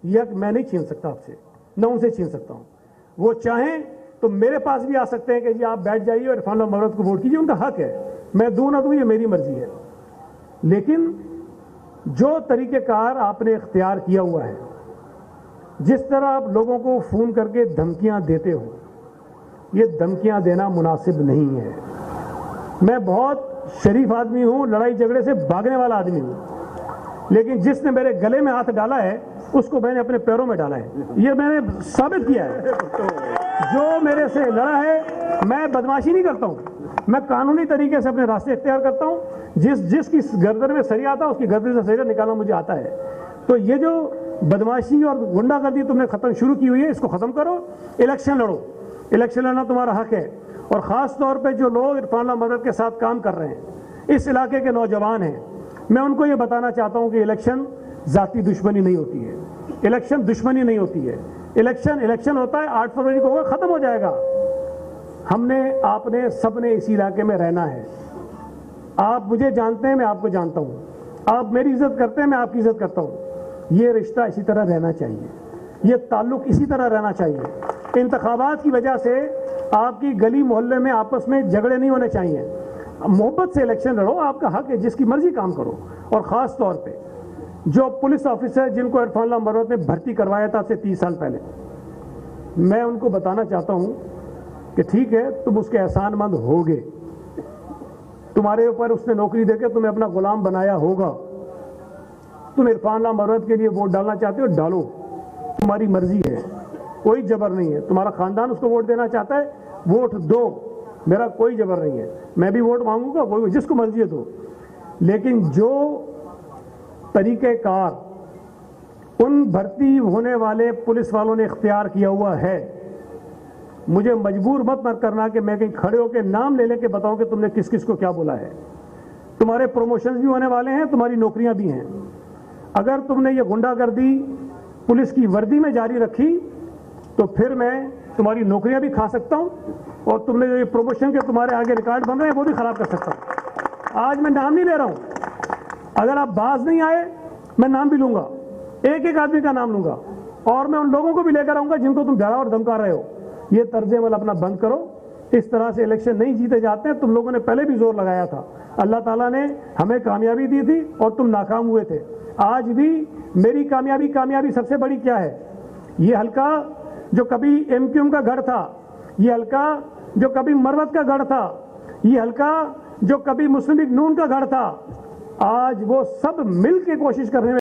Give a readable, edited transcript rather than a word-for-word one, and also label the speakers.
Speaker 1: यह मैं नहीं छीन सकता आपसे, न उनसे छीन सकता हूं। वो चाहें तो मेरे पास भी आ सकते हैं कि जी आप बैठ जाइए और इरफान मगरत को वोट कीजिए, उनका हक है, मैं दूं ना दूं ये मेरी मर्जी है। लेकिन जो तरीक़ेकार आपने इख्तियार किया हुआ है, जिस तरह आप लोगों को फ़ोन करके धमकियां देते हो, ये धमकियां देना मुनासिब नहीं है। मैं बहुत शरीफ आदमी हूं, लड़ाई झगड़े से भागने वाला आदमी हूं, लेकिन जिसने मेरे गले में हाथ डाला है उसको मैंने अपने पैरों में डाला है, ये मैंने साबित किया है। जो मेरे से लड़ा है, मैं बदमाशी नहीं करता हूं, मैं कानूनी तरीके से अपने रास्ते इख्तियार करता हूं। जिसकी गर्दन में सरिया आता है उसकी गर्दन से सरिया निकालना मुझे आता है। तो ये जो बदमाशी और गुंडागर्दी तुमने खत्म शुरू की हुई है, इसको खत्म करो, इलेक्शन लड़ो। इलेक्शन लड़ना तुम्हारा हक है। और ख़ास तौर पे जो लोग इरफान मगरत के साथ काम कर रहे हैं, इस इलाके के नौजवान हैं, मैं उनको ये बताना चाहता हूं कि इलेक्शन ज़ाती दुश्मनी नहीं होती है, इलेक्शन दुश्मनी नहीं होती है। इलेक्शन होता है 8 फरवरी को होगा, ख़त्म हो जाएगा। हमने, आपने, सबने इसी इलाके में रहना है। आप मुझे जानते हैं, मैं आपको जानता हूँ, आप मेरी इज्जत करते हैं, मैं आपकी इज्जत करता हूँ। ये रिश्ता इसी तरह रहना चाहिए, ये ताल्लुक इसी तरह रहना चाहिए। इंतखाबात की वजह से आपकी गली मोहल्ले में आपस में झगड़े नहीं होने चाहिए। मोहब्बत से इलेक्शन लड़ो, आपका हक है, जिसकी मर्जी काम करो। और ख़ास तौर पे जो पुलिस ऑफिसर जिनको इरफान मगरत ने भर्ती करवाया था से 30 साल पहले, मैं उनको बताना चाहता हूँ कि ठीक है, तुम उसके एहसानमंद होगे, तुम्हारे ऊपर उसने नौकरी देकर तुम्हें अपना गुलाम बनाया होगा। तुम इरफान मगरत के लिए वोट डालना चाहते हो, डालो, तुम्हारी मर्जी है, कोई जबर नहीं है। तुम्हारा खानदान उसको वोट देना चाहता है, वोट दो, मेरा कोई जबर नहीं है। मैं भी वोट मांगूंगा, कोई जिसको मर्जी है दो। लेकिन जो तरीक़ेकार उन भर्ती होने वाले पुलिस वालों ने इख्तियार किया हुआ है, मुझे मजबूर मत करना कि मैं कहीं खड़े होकर नाम ले लेके बताऊं कि तुमने किस किस को क्या बोला है। तुम्हारे प्रमोशंस भी होने वाले हैं, तुम्हारी नौकरियां भी हैं। अगर तुमने ये गुंडागर्दी पुलिस की वर्दी में जारी रखी तो फिर मैं तुम्हारी नौकरियां भी खा सकता हूं, और तुमने जो ये प्रमोशन के तुम्हारे आगे रिकॉर्ड बन रहे हैं वो भी खराब कर सकता हूं। आज मैं नाम नहीं ले रहा हूं, अगर आप बाज नहीं आए मैं नाम भी लूंगा, एक एक आदमी का नाम लूंगा, और मैं उन लोगों को भी लेकर आऊंगा जिनको तुम डरा और धमका रहे हो। ये तर्ज अमल अपना बंद करो। इस तरह से इलेक्शन नहीं जीते जाते हैं। तुम लोगों ने पहले भी जोर लगाया था, अल्लाह ताला ने हमें कामयाबी दी थी और तुम नाकाम हुए थे। आज भी मेरी कामयाबी सबसे बड़ी क्या है? ये हल्का जो कभी MQM का गढ़ था, ये हल्का जो कभी मरवत का गढ़ था, ये हल्का जो कभी मुस्लिम लीग नून का गढ़ था, आज वो सब मिल के कोशिश कर रहे हैं